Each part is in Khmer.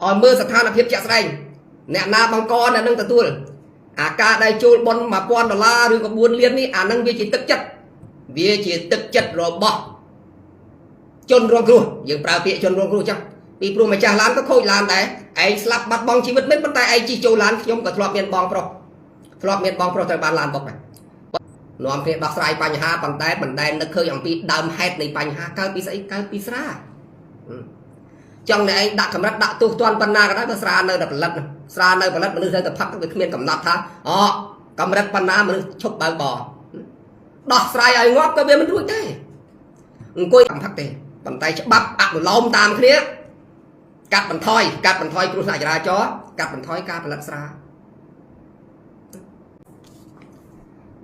ឲ្យមើលស្ថានភាពជាក់ស្ដែងអ្នកណាបង្កអ្នកនឹងទទួលអាការដែលចូលបន$1000ឬក៏4លាននេះអានឹងវាជាទឹកចិត្តរបស់ជនរងគ្រោះយើងប្រើពាក្យជនរងគ្រោះចឹងពីព្រោះម្ចាស់ឡានក៏ខូចឡានដែរឯងស្លាប់បាត់បង់ជីវិតមិនប៉ុន្តែឯងជិះចូលឡានខ្ញុំក៏ធ្លាប់មានបងប្រុសត្រូវបានឡានបុកដែរនាំគ្នាដោះស្រាយបញ្ហាប៉ុន្តែមិនដែលនឹកឃើញអំពីដើមហេតុនៃបញ្ហាកើតពីស្អីកើតពីស្រាចង់តែឯងដាក់កម្រិតដាក់ទោសទណ្ឌប៉ុណ្ណាក៏ដោយបើស្រានៅតែផលិតមនុស្សត្រូវតែផឹកវាគ្មានកំណត់ថាកម្រិតប៉ុណ្ណាមនុស្សឈប់បើកបរដោះស្រាយឲ្យងាប់ក៏វាមិនរួចដែរអង្គុយកំផឹកទេប៉ុន្តែច្បាប់អនុលោមតាមគ្នាកាត់បន្ថយគ្រោះថ្នាក់ចរាចរណ៍កាត់បន្ថយការផលិតស្រា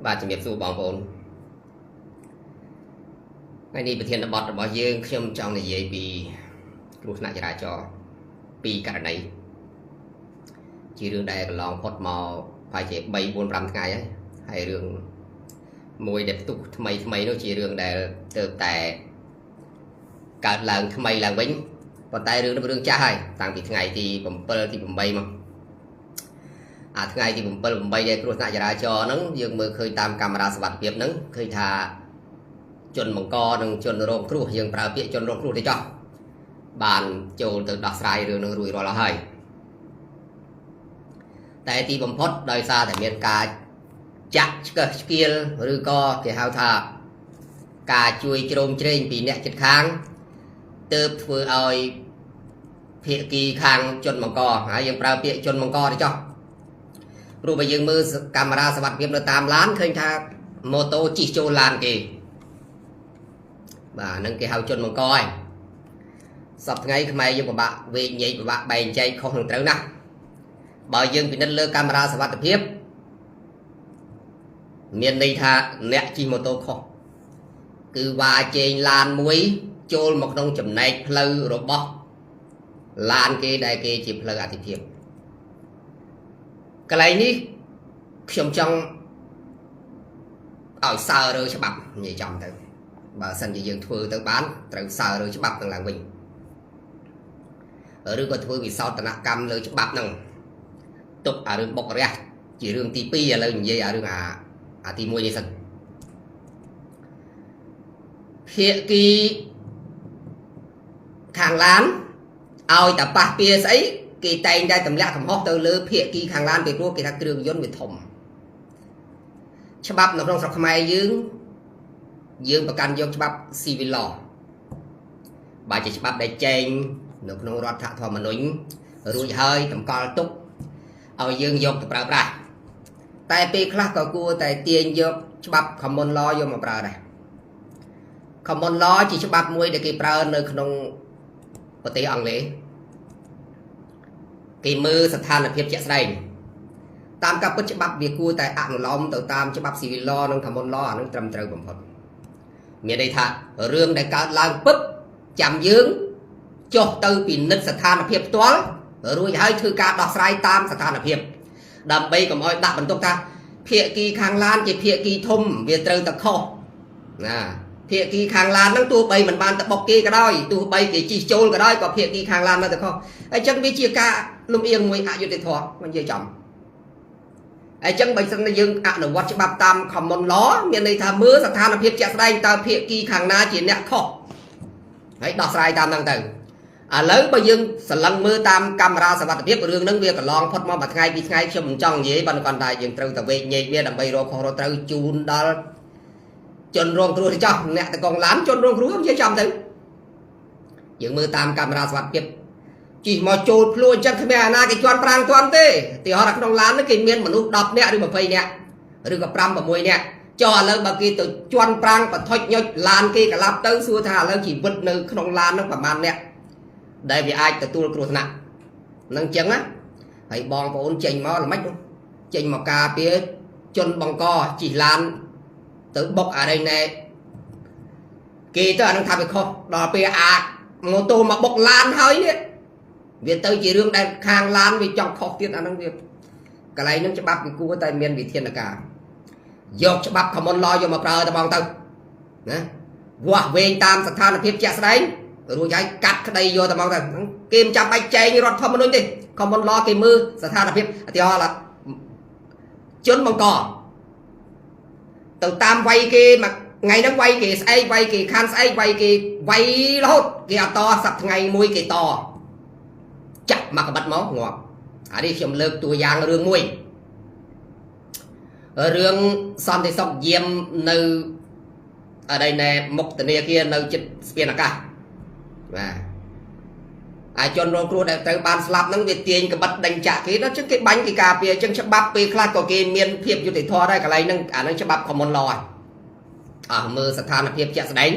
បាទជំរាបសួរបងប្អូនថ្ងៃនេះប្រធានបទរបស់យើងខ្ញុំចង់និយាយពីគ្រោះថ្នាក់ចរាចរណ៍ពីរករណីជារឿងដែលកន្លងផុតមកប្រហែលជា3 4 5ថ្ងៃហើយរឿងមួយដែលផ្ទុះថ្មីនោះជារឿងដែលទៅតែកើតឡើងថ្មីឡើងវិញប៉ុន្តែរឿងនេះរឿងចាស់ហើយតាំងពីថ្ងៃទី7ទី8មកថ្ងៃទី7 8ដែលគ្រោះថ្នាក់ចរាចរណ៍ហ្នឹងយើងមើលឃើញតាមកាមេរ៉ាសុវត្ថិភាពហ្នឹងឃើញថាជនបង្កនិងជនរងគ្រោះយើងប្រើពាក្យជនរងគ្រោះទេចោះបានចូលទៅដោះស្រាយរឿងនឹងរួចរាល់ហើយតែទីបំផុតដោយសារតែមានការចាក់ឆ្កឹះឆ្កៀលឬក៏គេហៅថាការជួយជ្រោមជ្រែងពីអ្នកជិតខាងទើបធ្វើឲ្យភាគីខាងជនបង្កហើយយើងប្រើពាក្យជនបង្កទេចោះព្រោះបើយើងមើលកាមេរ៉ាសុវត្ថិភាពនៅតាមឡានឃើញថាម៉ូតូជិះចូលឡានគេបាទហ្នឹងគេហៅជនបង្កហើយសប្តាហ៍ថ្ងៃខ្មែរយើងពិបាកវេកញែកពិបាកបែងចែកខុសនឹងត្រូវណាស់បើយើងពិនិត្យលើកាមេរ៉ាសុវត្ថិភាពមានន័យថាអ្នកជិះម៉ូតូខុសគឺវ៉ាជែងឡានមួយចូលមកក្នុងចំណែកផ្លូវរបស់ឡានគេដែលគេជាផ្លូវអធិភាពកន្លែងនេះខ្ញុំចង់ឲ្យសើរើច្បាប់និយាយចំទៅបើសិនជាយើងធ្វើទៅបានត្រូវសើរើច្បាប់នឹងឡើងវិញឬក៏ធ្វើវិសោធនកម្មលើច្បាប់ហ្នឹងទុករឿងបុករះជារឿងទី2ឥឡូវនិយាយរឿងទី1នេះសិនភាគីខាងឡានឲ្យតែប៉ះពៀស្អីគេតែងតែទម្លាក់កំហុសទៅលើភាគីខាងឡានពីព្រោះគេថាគ្រឿងយន្តវាធំច្បាប់នៅក្នុងស្រុកខ្មែរយើងប្រកាន់យកច្បាប់ Civil Law បើជាច្បាប់ដែលចែងនៅក្នុងរដ្ឋធម្មនុញ្ញរួចហើយតម្កល់ទុកឲ្យយើងយកទៅប្រើប្រាស់តែពេលខ្លះក៏គួរតែទាញយកច្បាប់ Common Law យកមកប្រើដែរ Common Law ជាច្បាប់មួយដែលគេប្រើនៅក្នុងប្រទេសអង់គ្លេសគេមើលស្ថានភាពជាក់ស្ដែងតាមការពិតច្បាប់វាគួរតែអនុលោមទៅតាមច្បាប់ Civil Law និង Common Law អានឹងត្រឹមត្រូវបំផុតមានន័យថារឿងដែលកើតឡើងពឹបចាំយើងចុះទៅពិនិត្យស្ថានភាពផ្ទាល់រួចហើយធ្វើការដោះស្រាយតាមស្ថានភាពដើម្បីកុំឲ្យដាក់បន្ទុកថាភាគីខាងឡានជាភាគីធំវាត្រូវតែខុសណាភាគីខាងឡានហ្នឹងទោះបីមិនបានទៅបុកគេក៏ដោយទោះបីគេជិះចូលក៏ដោយក៏ភាគីខាងឡាននៅតែខុសអញ្ចឹងវាជាការលំអៀងមួយអយុត្តិធម៌មិននិយាយចំអញ្ចឹងបើសិនជាយើងអនុវត្តច្បាប់តាម Common Law មានន័យថាមើលស្ថានភាពជាក់ស្ដែងតើភាគីខាងណាជាអ្នកខុសហើយដោះស្រាយតាមហ្នឹងទៅឥឡូវបើយើងស្រឡឹងមើលតាមកាមេរ៉ាសុវត្ថិភាពរឿងហ្នឹងវាកន្លងផុតមកមួយថ្ងៃពីរថ្ងៃខ្ញុំមិនចង់និយាយប៉ុន្តែយើងត្រូវតែវេកញែកវាដើម្បីរកខុសរកត្រូវជូនដល់ជនរងគ្រោះទៅចោះអ្នកតកងឡានជនរងគ្រោះនិយាយចំទៅយើងមើលតាមកាមេរ៉ាសុវត្ថិភាពជិះមកចូលភ្លួអញ្ចឹងគ្មានអាណាគេជន់ប្រាំងទាន់ទេទីហោះថាក្នុងឡានហ្នឹងគេមានមនុស្ស10នាក់ឬ20នាក់ឬក៏5 6នាក់ចុះឥឡូវបើគេទៅជន់ប្រាំងបន្ថុចញុចឡានគេកន្លាប់ទៅសួរថាឥឡូវជីវិតនៅក្នុងឡានហ្នឹងប្រហែលអ្នកដែលវាអាចទទួលគ្រោះថ្នាក់នឹងអញ្ចឹងណាហើយបងប្អូនចេញមកល្មិចចេញមកការពារជនបង្កជិះឡានទៅបុកអរិញណែគេទៅអានឹងថាវាខុសដល់ពេលម៉ូតូមកបុកឡានហើយនេះវាទៅជារឿងដែលខាងឡានវាចង់ខុសទៀតអានឹងវាកន្លែងហ្នឹងច្បាប់វាគួរតែមានវិធានការយកច្បាប់ Common Law យកមកប្រើទៅបងទៅណាវាស់វែងតាមស្ថានភាពជាក់ស្ដែង រួចហើយកាត់ក្តីយកតែមកទៅគេមិនចាំបាច់ចែងរដ្ឋធម្មនុញ្ញទេខំមិនឡគេមើលស្ថានភាពឧទាហរណ៍ជនបង្កទៅតាមវាយគេមកថ្ងៃហ្នឹងវាយគេស្អែកវាយគេខានស្អែកវាយគេវាយរហូតគេអត់តសប្តាហ៍ថ្ងៃមួយគេតចាក់មកកបិតមកងាប់អានេះខ្ញុំលើកតួយ៉ាងរឿងមួយរឿងសន្តិសុខយាមនៅអីណែមុខធនាគារនៅចិត្តស្ពានអាកាសបាទអាជនរងគ្រោះដែលត្រូវបានស្លាប់ហ្នឹងវាទាញកបិតដេញចាក់គេដល់ចឹងគេបាញ់គេការពារអញ្ចឹងច្បាប់ពេលខ្លះក៏គេមានភាពយុត្តិធម៌ដែរកន្លែងហ្នឹងអាហ្នឹងច្បាប់ common law អស់មើលស្ថានភាពជាក់ស្ដែង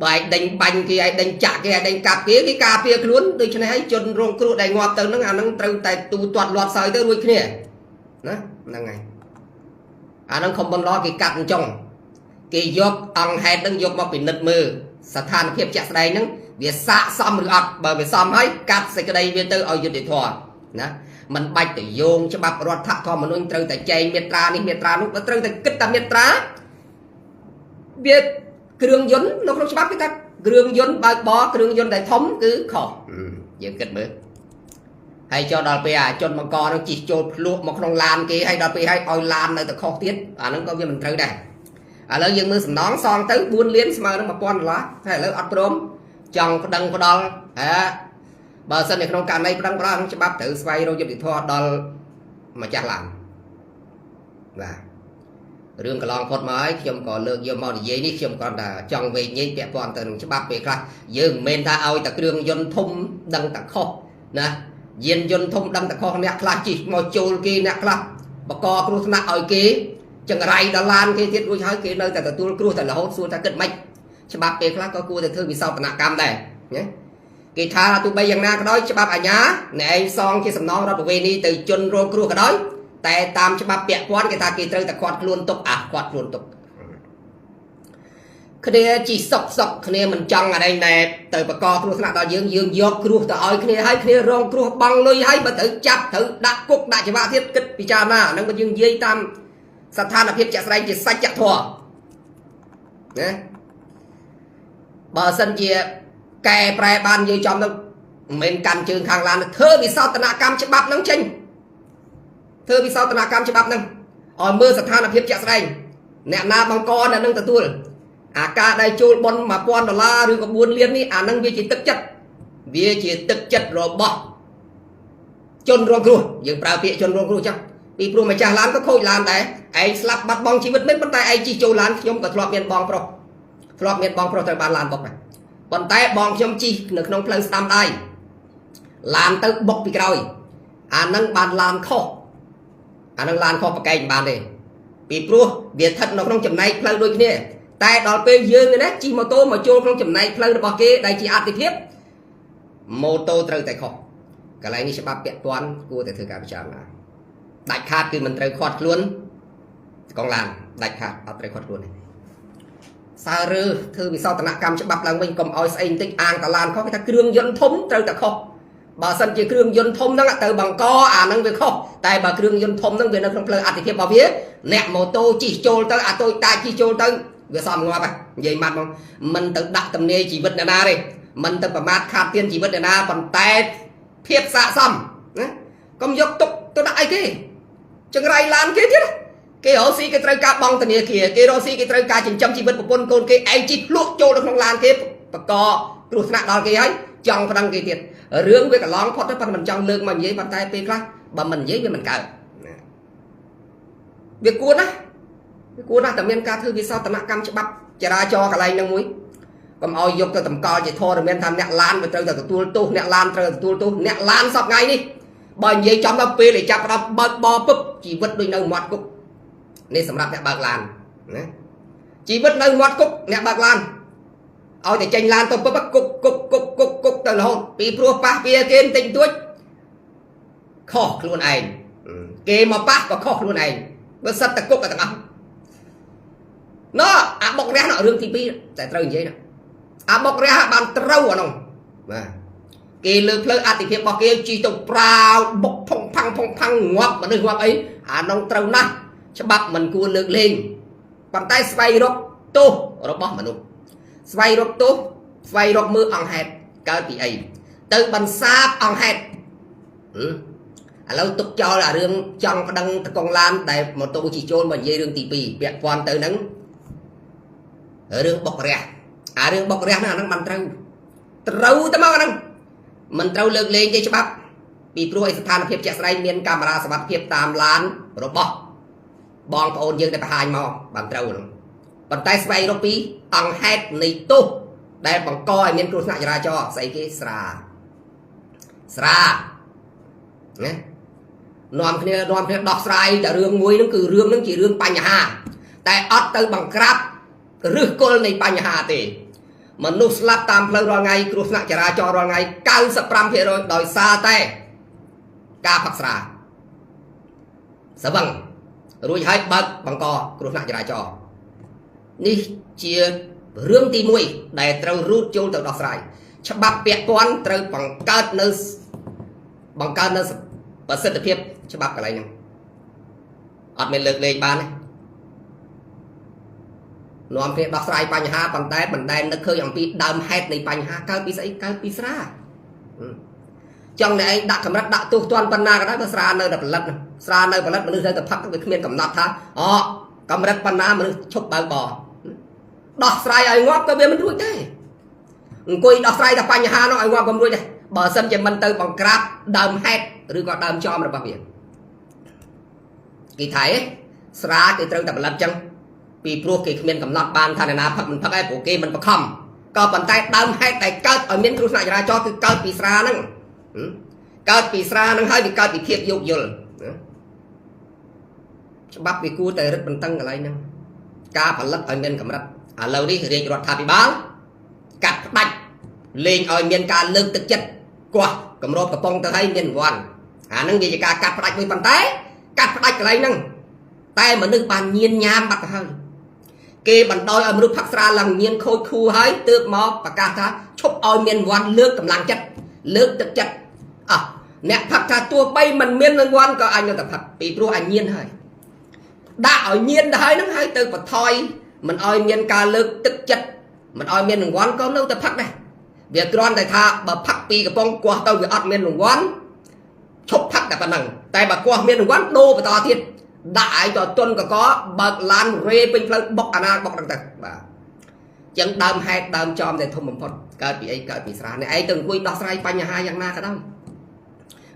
បើឯងដេញបាញ់គេឯងដេញចាក់គេឯងដេញកាប់គេគេការពារខ្លួនដូច្នេះហើយជនរងគ្រោះដែលងាប់ទៅហ្នឹងអាហ្នឹងត្រូវតែទូទាត់លាត់សើទៅរួចគ្នាណាហ្នឹងហើយអាហ្នឹង common law គេកាត់អញ្ចឹងគេយកអង្គហេតុហ្នឹងយកមកពិនិត្យមើលស្ថានភាពជាក់ស្ដែងហ្នឹងវាស័កសមឬអត់បើវាសមហើយកាត់សេចក្តីវាទៅឲ្យយុត្តិធម៌ណាមិនបាច់ទៅយោងច្បាប់រដ្ឋធម្មនុញ្ញត្រូវតែចែងមាត្រានេះមាត្រានោះបើត្រូវតែគិតតាមមាត្រាវាគ្រឿងយន្តនៅក្នុងច្បាប់គេថាគ្រឿងយន្តបើកបរគ្រឿងយន្តដែលធំគឺខុសយើងគិតមើលហើយចូលដល់ពេលអាជនបង្កនឹងជិះចូលភ្លក់មកក្នុងឡានគេហើយដល់ពេលឲ្យឡាននៅតែខុសទៀតអាហ្នឹងក៏វាមិនត្រូវដែរឥឡូវយើងមើលសំណងសងទៅ4លានស្មើនឹង$1000ហើយឥឡូវអត់ព្រមចង់ប្តឹងផ្ដាល់បើសិននៅក្នុងករណីប្តឹងផ្ដាល់ក្នុងច្បាប់ត្រូវស្វែងរកយុត្តិធម៌ដល់ម្ចាស់ឡានបាទរឿងកន្លងផុតមកហើយខ្ញុំក៏លើកយកមកនិយាយនេះខ្ញុំគ្រាន់តែចង់វែងញែកពាក់ព័ន្ធទៅនឹងច្បាប់ពេលខ្លះយើងមិនមែនថាឲ្យតែគ្រឿងយន្តធំដឹងតែខុសណាយានយន្តធំដឹងតែខុសអ្នកខ្លះជិះមកចូលគេអ្នកខ្លះបកគ្រោះថ្នាក់ឲ្យគេចង្រៃដល់ឡានគេទៀតរួចហើយគេនៅតែទទួលគ្រោះតែរហូតសួរថាគិតម៉េចច្បាប់ពេលខ្លះក៏គួរតែធ្វើវិសោធនកម្មដែរណាគេថាទោះបីយ៉ាងណាក៏ដោយច្បាប់អាជ្ញាអ្នកឯងសងជាសំណងរដ្ឋបវេនីទៅជនរងគ្រោះក៏ដោយតែតាមច្បាប់ពាក់ព័ន្ធគេថាគេត្រូវតែខាត់ខ្លួនទុកខាត់ខ្លួនទុកគ្នាជីសុកគ្នាមិនចង់អានេះណែទៅបកគ្រោះថ្នាក់ដល់យើងយកគ្រោះទៅឲ្យគ្នាហើយគ្នារងគ្រោះបង់លុយហើយបើត្រូវចាប់ត្រូវដាក់គុកដាក់ច្បាប់ទៀតគិតពិចារណាហ្នឹងបើយើងនិយាយតាមស្ថានភាពជាក់ស្ដែងជាសច្ចធម៌ណាបើសិនជាកែប្រែបាននិយាយចំទៅមិនមែនកាន់ជើងខាងឡានធ្វើវិសោធនកម្មច្បាប់ហ្នឹងចេញធ្វើវិសោធនកម្មច្បាប់ហ្នឹងឲ្យមើលស្ថានភាពជាក់ស្ដែងអ្នកណាបង្កអ្នកនឹងទទួលអាការដែលចូលប៉ុន$1000ឬក៏4លាននេះអាហ្នឹងវាជាទឹកចិត្តរបស់ជនរងគ្រោះយើងប្រើពាក្យជនរងគ្រោះចឹងពីព្រោះម្ចាស់ឡានក៏ខូចឡានដែរឯងស្លាប់បាត់បង់ជីវិតមិនប៉ុន្តែឯងជិះចូលឡានខ្ញុំក៏ធ្លាប់មានបងប្រុសត្រូវបានឡានបុកដែរប៉ុន្តែបងខ្ញុំជិះនៅក្នុងផ្លូវស្ដាំដៃឡានទៅបុកពីក្រោយអាហ្នឹងបានឡានខុសអាហ្នឹងឡានខុសប្រកែកមិនបានទេពីព្រោះវាស្ថិតនៅក្នុងចំណែកផ្លូវដូចគ្នាតែដល់ពេលយើងណាជិះម៉ូតូមកចូលក្នុងចំណែកផ្លូវរបស់គេដែលជាអតិភិបម៉ូតូត្រូវតែខុសកន្លែងនេះច្បាប់ពាក់ព័ន្ធគួរតែធ្វើការពិចារណាដាច់ខាតគឺមិនត្រូវខាត់ខ្លួនកងឡានដាច់ខាតអត់ត្រូវខាត់ខ្លួនទេសើរើធ្វើវិសោធនកម្មច្បាប់ឡើងវិញកុំឲ្យស្អីបន្តិចអាងតឡានខុសគេថាគ្រឿងយន្តធំត្រូវតែខុសបើសិនជាគ្រឿងយន្តធំហ្នឹងទៅបង្កអាហ្នឹងវាខុសតែបើគ្រឿងយន្តធំហ្នឹងវានៅក្នុងផ្លូវអតិភិបរបស់វាអ្នកម៉ូតូជិះចូលទៅអាតូចតាចជិះចូលទៅវាសមងាប់ហើយនិយាយម៉ាត់មកមិនទៅដាក់ទំនាយជីវិតអ្នកណាទេមិនទៅប្រមាថខាតទានជីវិតអ្នកណាប៉ុន្តែភាពស័ក្តិសមណាកុំយកទុកទៅដាក់អីគេចង្រៃឡានគេទៀតគេរកស៊ីគេត្រូវការបង់ធនាគារគេរកស៊ីគេត្រូវការចិញ្ចឹមជីវិតប្រពន្ធកូនគេឯងជិះភ្លក់ចូលទៅក្នុងឡានគេបកគ្រោះថ្នាក់ដល់គេហើយចង់ប្តឹងគេទៀតរឿងវាកន្លងផុតទៅប៉ុន្តែមិនចង់លើកមកនិយាយប៉ុន្តែពេលខ្លះបើមិននិយាយវាមិនកើតវាគួរណាតែមានការធ្វើវិសោធនកម្មច្បាប់ចរាចរណ៍កន្លែងហ្នឹងមួយកុំឲ្យយកទៅតម្កល់ជាធរមានថាអ្នកឡានវាត្រូវតែទទួលទោសអ្នកឡានត្រូវទទួលទោសអ្នកឡានសប្ថ្ងៃនេះបើនិយាយចំដល់ពេលដែលចាប់ផ្ដើមបើកបរពឹបជីវិតដូចនៅមាត់គុកនេះសម្រាប់អ្នកបើកឡានណាជីវិតនៅមាត់គុកអ្នកបើកឡានឲ្យតែចេញឡានទៅពឹបគុកទៅរហូតពីព្រោះប៉ះពីគេបន្តិចបន្តួចខុសខ្លួនឯងគេមកប៉ះក៏ខុសខ្លួនឯងបើសិតតែគុកទាំងអស់ណោះអាបុករះនោះរឿងទី2តែត្រូវនិយាយណាអាបុករះបានត្រូវអានោះបាទគេលើផ្លូវអតិភិបរបស់គេជីទៅប្រាវបុកផុងផាំងងាប់មនុស្សងាប់អីអានោះត្រូវណាស់ច្បាប់មិនគួរលើកលែងប៉ុន្តែស្វែងរកទោសរបស់មនុស្សស្វែងរកទោស ស្វ័យរកមើលអង្គហេតុកើតពីអីទៅបន្សាបអង្គហេតុឥឡូវទុកចោលអារឿងចង់ប្តឹងតកងឡានដែលម៉ូតូជិះចូលមកនិយាយរឿងទី2ពាក់ព័ន្ធទៅនឹងរឿងបុករះអារឿងបុករះហ្នឹងបានត្រូវទៅមកហ្នឹងមិនត្រូវលើកលែងទេច្បាប់ពីព្រោះឯស្ថានភាពជាក់ស្ដែងមានកាមេរ៉ាសុវត្ថិភាពតាមឡានរបស់បងប្អូនយើងដែលបង្ហាញមកបានត្រូវហ្នឹងប៉ុន្តែស្វែងរកពីអង្គហេតុនៃទោសដែលបង្កឲ្យមានគ្រោះថ្នាក់ចរាចរណ៍ស្អីគេស្រាណានាំគ្នាដោះស្រាយតែរឿងមួយហ្នឹងគឺរឿងហ្នឹងជារឿងបញ្ហាតែអត់ទៅបង្ក្រាបឫសគល់នៃបញ្ហាទេមនុស្សស្លាប់តាមផ្លូវរាល់ថ្ងៃគ្រោះថ្នាក់ចរាចរណ៍រាល់ថ្ងៃ 95% ដោយសារតែការផឹកស្រាស្វឹងរួចហើយបើកបង្កគ្រោះថ្នាក់ចរាចរណ៍នេះជារឿងទី1ដែលត្រូវរូតចូលទៅដោះស្រាយច្បាប់ពាក់ព័ន្ធត្រូវបង្កើតនៅប្រសិទ្ធភាពច្បាប់កន្លែងហ្នឹងអត់មានលើកលែងបានទេនាំគ្នាដោះស្រាយបញ្ហាប៉ុន្តែមិនដែលនឹកឃើញអំពីដើមហេតុនៃបញ្ហាកើតពីស្អីកើតពីស្រាចង់តែឯងដាក់កម្រិតដាក់ទោសទណ្ឌប៉ុណ្ណាក៏ដោយបើស្រានៅតែផលិតស្រានៅផលិតមនុស្សទៅផឹកវាគ្មានកំណត់ថាកម្រិតប៉ុណ្ណាមនុស្សឈប់បើកបរដោះស្រាយឲ្យងាប់ក៏វាមិនរួចដែរអង្គុយដោះស្រាយតែបញ្ហានោះឲ្យងាប់ក៏មិនរួចដែរបើសិនជាមិនទៅបង្ក្រាបដើមហេតុឬក៏ដើមចំរបស់វាគេថៃស្រាគេត្រូវតែផលិតចឹងពីព្រោះគេគ្មានកំណត់បានថាអ្នកណាផឹកមិនផឹកឯងព្រោះគេមិនបខំក៏ប៉ុន្តែដើមហេតុដែលកើតឲ្យមានគ្រោះថ្នាក់ចរាចរណ៍គឺកើតពីស្រាហ្នឹងកើតពីស្រាហ្នឹងហើយវាកើតពីភាពយោគយល់ច្បាប់វាគួរតែរឹតបន្តឹងកន្លែងហ្នឹងការផលិតឲ្យមានកម្រិតឥឡូវនេះរាជរដ្ឋាភិបាលកាត់ផ្ដាច់លេងឲ្យមានការលើកទឹកចិត្តកោះគម្របកំប៉ុងទៅឲ្យមានរង្វាន់អាហ្នឹងវាជាការកាត់ផ្ដាច់មួយប៉ុន្តែកាត់ផ្ដាច់កន្លែងហ្នឹងតែមនុស្សបានញៀនញ៉ាំបាត់ទៅហើយគេបណ្ដោយឲ្យមនុស្សផឹកស្រាឡើងញៀនខូចខួរហើយទើបមកប្រកាសថាឈប់ឲ្យមានរង្វាន់លើកកម្លាំងចិត្តលើកទឹកចិត្តអ្នកផឹកថាទោះបីមិនមានរង្វាន់ក៏អញនៅតែផឹកពីព្រោះអញញៀនហើយដាក់ឲ្យញៀនទៅហើយហ្នឹងហើយទៅបន្ថយមិនឲ្យមានការលើកទឹកចិត្តមិនឲ្យមានរង្វាន់ក៏នៅតែផឹកដែរវាគ្រាន់តែថាបើផឹកពីកំប៉ុងគាស់ទៅវាអត់មានរង្វាន់ឈប់ផឹកតែប៉ុណ្្នឹងតែបើគាស់មានរង្វាន់ដូរបន្តទៀតដាក់ឲ្យទៅទុនកកបើកឡានរេពេញផ្លូវបុកអាណាបុកហ្នឹងទៅបាទចឹងដើមហេតុដើមចំតែធំបំផុតកើតពីអីកើតពីស្រាអ្នកឯងទៅអង្គុយដោះស្រាយបញ្ហាយ៉ាងណាក៏ដោយ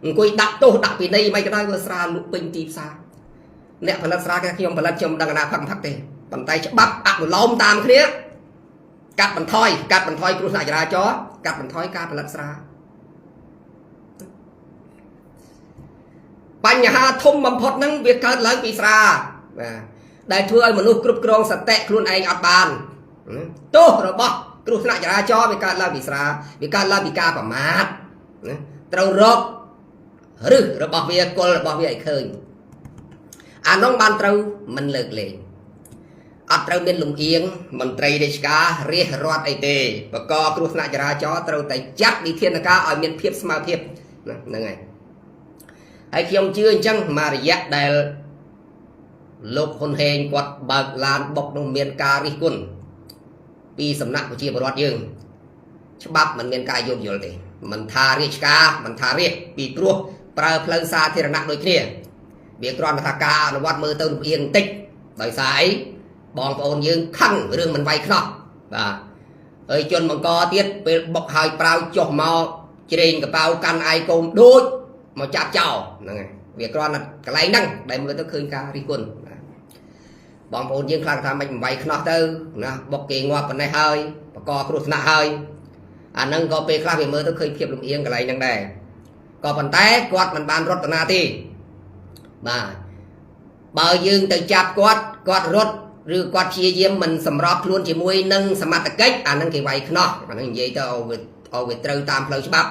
អង្គុយដាក់ទោសដាក់ពីនៃមិនក៏ដោយវាស្រាលក់ពេញទីផ្សារអ្នកផលិតស្រាខ្ញុំផលិតខ្ញុំដឹងណាផឹកទេប៉ុន្តែច្បាប់អនុលោមតាមគ្នាកាត់បន្ថយគ្រោះថ្នាក់ចរាចរណ៍កាត់បន្ថយការផលិតស្រាបញ្ហាធំបំផុតហ្នឹងវាកើតឡើងពីស្រាបាទដែលធ្វើឲ្យមនុស្សគ្រប់គ្រងសតិខ្លួនឯងអត់បានទោសរបស់គ្រោះថ្នាក់ចរាចរណ៍វាកើតឡើងពីស្រាវាកើតឡើងពីការប្រមាថត្រូវរកឬរបស់វាគល់របស់វាឲ្យឃើញអានោះបានត្រូវមិនលើកលែងអត់ត្រូវមានលំអៀងមន្ត្រីរាជការរាជរដ្ឋអីទេបកកគ្រោះថ្នាក់ចរាចរណ៍ត្រូវតែចាត់វិធានការឲ្យមានភាពស្មើភាពហ្នឹងហើយហើយខ្ញុំជឿអញ្ចឹងមួយរយៈដែលលោកហ៊ុនហេងគាត់បើកឡានបុកនោះមានការរិះគន់ពីសំណាក់ប្រជាពលរដ្ឋយើងច្បាប់មិនមានការយោគយល់ទេមិនថារាជការមិនថារាជពីព្រោះប្រើផ្លូវសាធារណៈដូចគ្នាវាគ្រាន់តែថាការអនុវត្តមើលទៅលំអៀងបន្តិចដោយសារអីបងប្អូនយើងខឹងរឿងមិនវាយខ្នោះបាទហើយជនបង្កទៀតពេលបុកហើយប្រាវចុះមកជ្រែងកប៉ៅកាន់អាយកូនដូចមកចាប់ចោលហ្នឹងហើយវាគ្រាន់តែកន្លែងហ្នឹងដែលមើលទៅឃើញការរិះគន់បងប្អូនយើងខ្លាំងថាមិនវាយខ្នោះទៅណាបុកគេងាប់ប៉ុណ្ណេះហើយបកគ្រោះថ្នាក់ហើយអាហ្នឹងក៏ពេលខ្លះវាមើលទៅឃើញភាពលំអៀងកន្លែងហ្នឹងដែរក៏ប៉ុន្តែគាត់មិនបានរត់ទៅណាទេបាទបើយើងទៅចាប់គាត់រត់ឬគាត់ព្យាយាមមិនសម្របខ្លួនជាមួយនឹងសមត្ថកិច្ចអាហ្នឹងគេវាយខ្នោះអាហ្នឹងនិយាយទៅឲ្យវាត្រូវតាមផ្លូវច្បាប់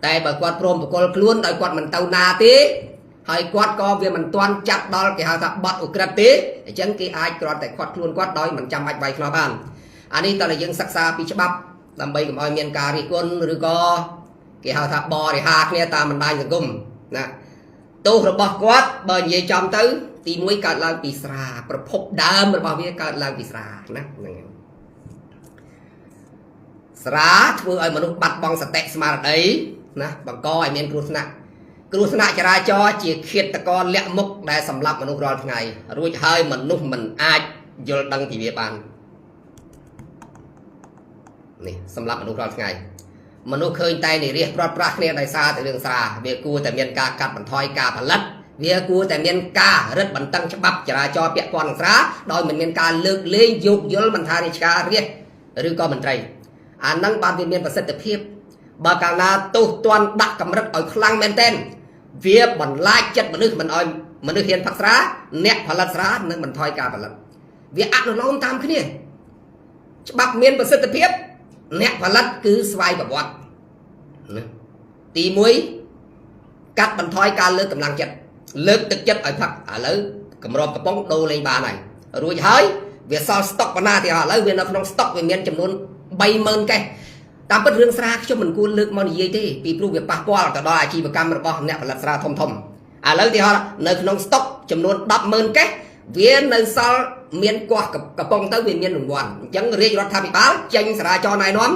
តែបើគាត់ព្រមបកលខ្លួនដោយគាត់មិនទៅណាទេហើយគាត់ក៏វាមិនទាន់ចាប់ដល់គេហៅថាបត់ឧក្រិដ្ឋទេអញ្ចឹងគេអាចគ្រាន់តែខាត់ខ្លួនគាត់ដោយមិនចាំបាច់វាយខ្នោះបានអានេះតើយើងសិក្សាពីច្បាប់ដើម្បីកុំឲ្យមានការរិះគន់ឬក៏គេហៅថាបរិហាគ្នាតាមបណ្ដាញសង្គមណាទោសរបស់គាត់បើនិយាយចំទៅទី1កើតឡើងពីស្រាប្រភពដើមរបស់វាកើតឡើងពីស្រាណាហ្នឹង ស្រាធ្វើឲ្យមនុស្សបាត់បង់សតិស្មារតីណាបង្កឲ្យមានគ្រោះថ្នាក់ចរាចរណ៍ជាឃាតករលាក់មុខដែលសម្លាប់មនុស្សរាល់ថ្ងៃរួចហើយមនុស្សមិនអាចយល់ដឹងពីវាបាននេះសម្លាប់មនុស្សរាល់ថ្ងៃមនុស្សឃើញតែនិរិះប្រាស់គ្នាដោយសារតែរឿងស្រាវាគួរតែមានការកាត់បន្ថយការផលិតវាគួរតែមានការរឹតបន្តឹងច្បាប់ចរាចរណ៍ពាក់ព័ន្ធនឹងស្រាដោយមិនមានការលើកលែងយោគយល់មិនថារាជការរាជឬក៏មន្ត្រីអានឹងបានវាមានប្រសិទ្ធភាពបើកាលណាទោសទណ្ឌដាក់កម្រិតឲ្យខ្លាំងមែនទែនវាបន្លាចចិត្តមនុស្សមិនឲ្យមនុស្សហ៊ានផឹកស្រាអ្នកផលិតស្រានឹងបន្ថយការផលិតវាអនុលោមតាមគ្នាច្បាប់មានប្រសិទ្ធភាពអ្នកផលិតគឺស្វ័យប្រវត្តិទី1កាត់បន្ថយការលើកកម្លាំងចិត្តលើកទឹកចិត្តឲ្យផឹកឥឡូវកម្របកំប៉ុងដូរលេងបានហើយរួចហើយវាសល់ស្តុកប៉ុណ្ណាទៀតឥឡូវវានៅក្នុងស្តុកវាមានចំនួន 30000 កេសតាមពិតរឿងស្រាខ្ញុំមិនគួរលើកមកនិយាយទេពីព្រោះវាប៉ះពាល់ទៅដល់អាជីវកម្មរបស់អ្នកផលិតស្រាធំឥឡូវទីហោនៅក្នុងស្តុកចំនួន 100,000 កេសវានៅសល់មានគាស់កំប៉ុងទៅវាមានរង្វាន់អញ្ចឹងរាជរដ្ឋាភិបាលចេញសារាចរណែនាំ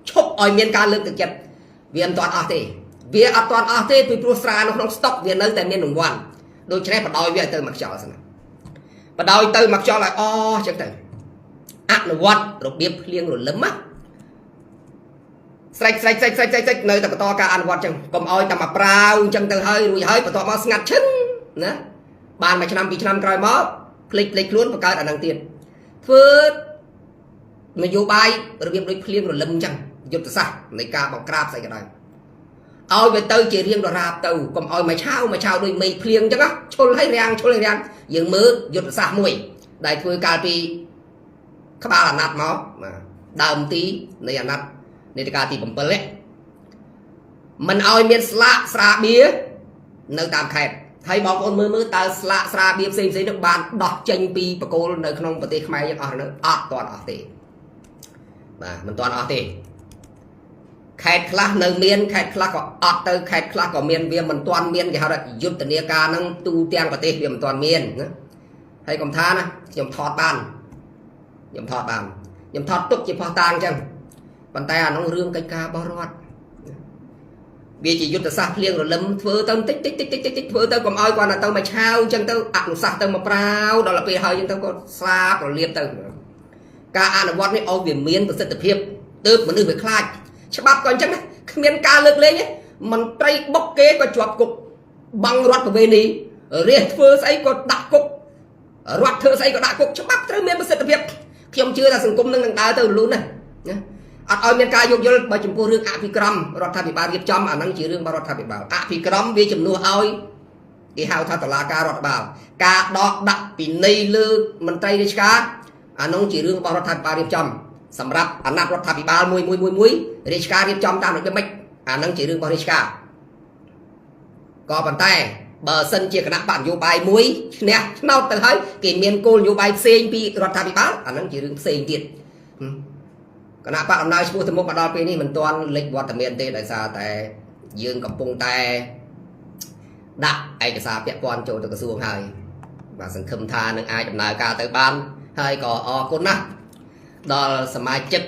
ឈប់ឲ្យមានការលើកទឹកចិត្តវាមិនទាន់អស់ទេវាអត់ទាន់អស់ទេពីព្រោះស្រានៅក្នុងស្តុកវានៅតែមានរង្វាន់ដូច្នេះបដោយវាទៅមកខ្យល់សិនបដោយទៅមកខ្យល់ឲ្យអអញ្ចឹងទៅអនុវត្តរបៀបភ្លៀងរលឹមណាស្រេចនៅតែបន្តការអនុវត្តអញ្ចឹងកុំឲ្យតែមកប្រាវអញ្ចឹងទៅហើយរួចហើយបន្ទាប់មកស្ងាត់ឈឹងណាបានមួយឆ្នាំពីរឆ្នាំក្រោយមកភ្លេចខ្លួនបង្កើតអានឹងទៀតធ្វើនយោបាយរបៀបដូចភ្លៀងរលឹមអញ្ចឹងយុទ្ធសាស្ត្រនៃការបកក្រាបស្អីក៏ដោយឲ្យវាទៅជារៀងដរាបទៅកុំឲ្យមួយឆាវដូចមេឃភ្លៀងអញ្ចឹងឈុលឲ្យរាំងយើងមើលយុទ្ធសាស្ត្រមួយដែលធ្វើកាលពីក្បាលអាណត្តិមកដើមទីនៃអាណត្តិនេតិកាលទី7នេះមិនឲ្យមានស្លាកស្រាបៀរនៅតាមខេត្តហើយបងប្អូនមើលតើស្លាកស្រាបៀរផ្សេងនោះបានដោះចេញពីបកគោលនៅក្នុងប្រទេសខ្មែរយើងអស់នៅអត់ទាន់អស់ទេបាទមិនទាន់អស់ទេខេត្តខ្លះនៅមានខេត្តខ្លះក៏អត់ទៅខេត្តខ្លះក៏មានវាមិនទាន់មានគេហៅថាយុទ្ធនាការហ្នឹងទូទាំងប្រទេសវាមិនទាន់មានណាហើយកុំថាណាខ្ញុំថតទុកជាផុសតាងអញ្ចឹងប៉ុន្តែអានោះរឿងកិច្ចការរបស់រដ្ឋវាជាយុទ្ធសាស្ត្រភ្លៀងរលឹមធ្វើទៅតិចធ្វើទៅកុំឲ្យគាត់ទៅមកឆាវអញ្ចឹងទៅអនុសាសន៍ទៅមកប្រាវដល់ពេលហើយអញ្ចឹងទៅគាត់ស្លាបរលាបទៅការអនុវត្តនេះឲ្យវាមានប្រសិទ្ធភាពទើបមនុស្សវាខ្លាចច្បាប់ក៏អញ្ចឹងដែរគ្មានការលើកលែងទេមន្ត្រីបុកគេក៏ជាប់គុកបង់រដ្ឋប្រវេណីរាជធ្វើស្អីក៏ដាក់គុករដ្ឋធ្វើស្អីក៏ដាក់គុកច្បាប់ត្រូវមានប្រសិទ្ធភាពខ្ញុំជឿថាសង្គមនឹងដើរទៅលូនណាអត់ឲ្យមានការយោគយល់បើចំពោះរឿងអភិក្រមរដ្ឋាភិបាលរៀបចំអានឹងជារឿងរបស់រដ្ឋាភិបាលអភិក្រមវាជំនួសឲ្យគេហៅថាតុលាការរដ្ឋបាលការដកដាក់ពិន័យលើមន្ត្រីរាជការអានោះជារឿងរបស់រដ្ឋាភិបាលរៀបចំសម្រាប់អាណត្តិរដ្ឋាភិបាលមួយរាជការរៀបចំតាមរបៀបម៉េចអានឹងជារឿងរបស់រាជការក៏ប៉ុន្តែបើសិនជាគណៈបកនយោបាយមួយឈ្នះឆ្នោតទៅហើយគេមានគោលនយោបាយផ្សេងពីរដ្ឋាភិបាលអានឹងជារឿងផ្សេងទៀតគណៈបកអំណាចឈ្មោះទៅមុខមកដល់ពេលនេះមិនទាន់លេចវត្តមានទេដោយសារតែយើងកំពុងតែដាក់ឯកសារពាក់ព័ន្ធចូលទៅក្រសួងហើយបាទសង្ឃឹមថានឹងអាចដំណើរការទៅបានហើយក៏អរគុណណាស់ដល់សមាជិក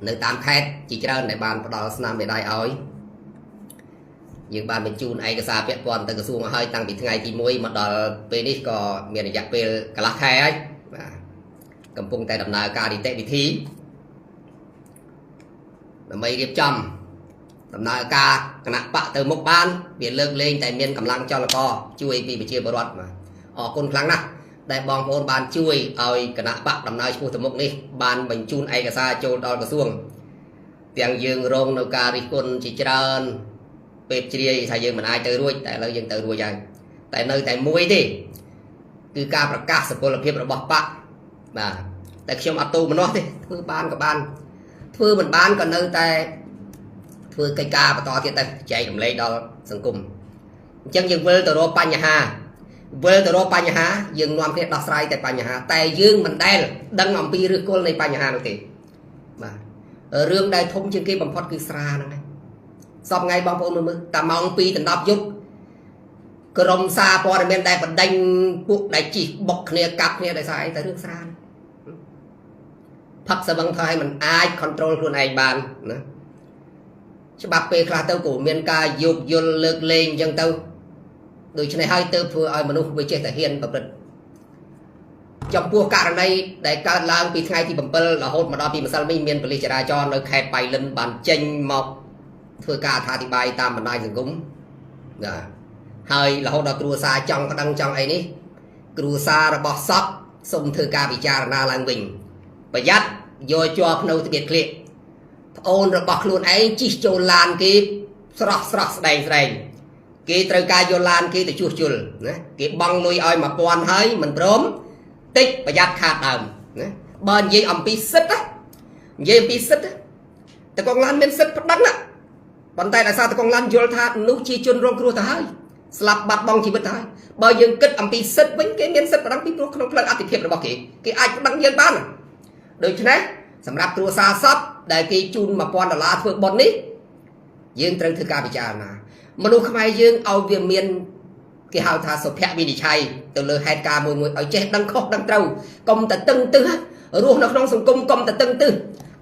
នៅតាមខេត្តជាច្រើនដែលបានផ្ដល់ស្នាមមេដៃឲ្យយើងបានបញ្ជូនឯកសារពាក់ព័ន្ធទៅក្រសួងឲ្យតាំងពីថ្ងៃទី1មកដល់ពេលនេះក៏មានរយៈពេលកន្លះខែហើយបាទកំពុងតែដំណើរការនីតិវិធីដើម្បីរៀបចំដំណើរការគណៈបកទៅមុខបានវាលើកលែងតែមានកម្លាំងចលករជួយពីប្រជាពលរដ្ឋបាទអរគុណខ្លាំងណាស់ដែលបងប្អូនបានជួយឲ្យគណៈបកដំណើរឈ្មោះទៅមុខនេះបានបញ្ជូនឯកសារចូលដល់ក្រសួងទាំងយើងរងនៅការរិះគន់ជាច្រើនពេលជ្រាយថាយើងមិនអាចទៅរួចតែឥឡូវយើងទៅរួចហើយតែនៅតែមួយទេគឺការប្រកាសសុពលភាពរបស់បកបាទតែខ្ញុំអត់ទូមនោះទេធ្វើបានក៏បានធ្វើមិនបានក៏នៅតែធ្វើកិច្ចការបន្តទៀតទៅចែករំលែកដល់សង្គមអញ្ចឹងយើងវិលទៅរកបញ្ហាយើងនាំគ្នាដោះស្រាយតែបញ្ហាតែយើងមិនដែលដឹងអំពីឫសគល់នៃបញ្ហានោះទេបាទរឿងដែលធំជាងគេបំផុតគឺស្រាហ្នឹងឯងសពថ្ងៃបងប្អូនមើលតាម៉ោង2ដល់10យប់ក្រុមសារព័ត៌មានដែលបណ្ដេញពួកដែលជីកបុកគ្នាកាប់គ្នាដោយសារអីតែរឿងស្រា ផឹកសវឹងថាឲ្យมันអាច control ខ្លួនឯងបានណាច្បាប់ពេលខ្លះទៅក៏មានការយោគយល់លើកលែងអញ្ចឹងទៅដូច្នេះហើយទៅធ្វើឲ្យមនុស្សវាចេះតែហ៊ានប្រព្រឹត្តចំពោះករណីដែលកើតឡើងពីថ្ងៃទី7រហូតមកដល់ពីម្សិលមិញមានប៉ូលីសចរាចរណ៍នៅខេត្តបៃលិនបានចេញមកធ្វើការអធិប្បាយតាមបណ្ដាញសង្គមណាហើយរហូតដល់គ្រួសារចង់ប្តឹងចង់អីនេះគ្រួសាររបស់សពសូមធ្វើការពិចារណាឡើងវិញប្រយ័ត្នយកជាប់នៅត្បៀតក្លៀកប្អូនរបស់ខ្លួនឯងជិះចូលឡានគេស្រស់ស្ដែងគេត្រូវការយកឡានគេទៅជួសជុលណាគេបង់លុយឲ្យ1000ហើយមិនព្រមតិចប្រយ័ត្នខាតដើមណាបើនិយាយអំពីសិទ្ធតកងឡានមានសិទ្ធប្តឹងណាប៉ុន្តែដោយសារតកងឡានយល់ថានោះជាជនរងគ្រោះទៅហើយស្លាប់បាត់បង់ជីវិតទៅហើយបើយើងគិតអំពីសិទ្ធវិញគេមានសិទ្ធប្តឹងពីព្រោះក្នុងផ្លូវអធិភាពរបស់គេអាចប្តឹងយើងបានដូច្នេះសម្រាប់គ្រួសារសពដែលគេជូន$1000ធ្វើបុណ្យនេះយើងត្រូវធ្វើការពិចារណាមនុស្សខ្មែរយើងឲ្យវាមានគេហៅថាសុភវិនិច្ឆ័យទៅលើហេតុការណ៍មួយឲ្យចេះដឹងខុសដឹងត្រូវកុំតែតឹងទឹះរស់នៅក្នុងសង្គមកុំតែតឹងទឹះ